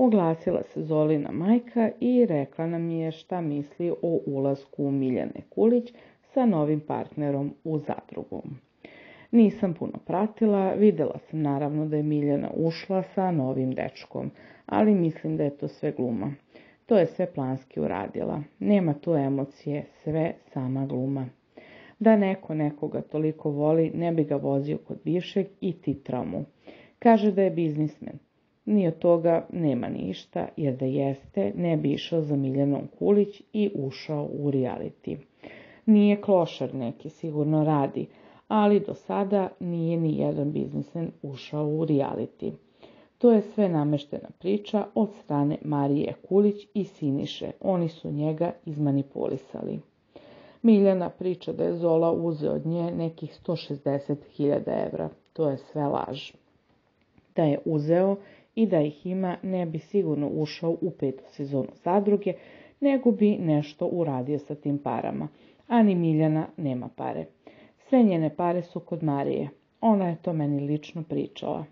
Oglasila se Zolina majka i rekla nam je šta misli o ulasku Miljane Kulić sa novim partnerom u zadrugu. Nisam puno pratila, vidjela sam naravno da je Miljana ušla sa novim dečkom, ali mislim da je to sve gluma. To je sve planski uradila. Nema tu emocije, sve sama gluma. Da neko nekoga toliko voli, ne bi ga vozio kod bivšeg i titrao mu. Kaže da je biznismen. Ni od toga nema ništa, jer da jeste, ne bi išao za Miljanom Kulić i ušao u reality. Nije klošar neki, sigurno radi, ali do sada nije ni jedan biznismen ušao u reality. To je sve nameštena priča od strane Marije Kulić i Siniše. Oni su njega izmanipulisali. Miljana priča da je Zola uzeo od nje nekih 160.000 evra. To je sve laž. Da je uzeo i da ih ima, ne bi sigurno ušao u 5. sezonu zadruge, nego bi nešto uradio sa tim parama. A ni Miljana nema pare. Sve njene pare su kod Marije. Ona je to meni lično pričala.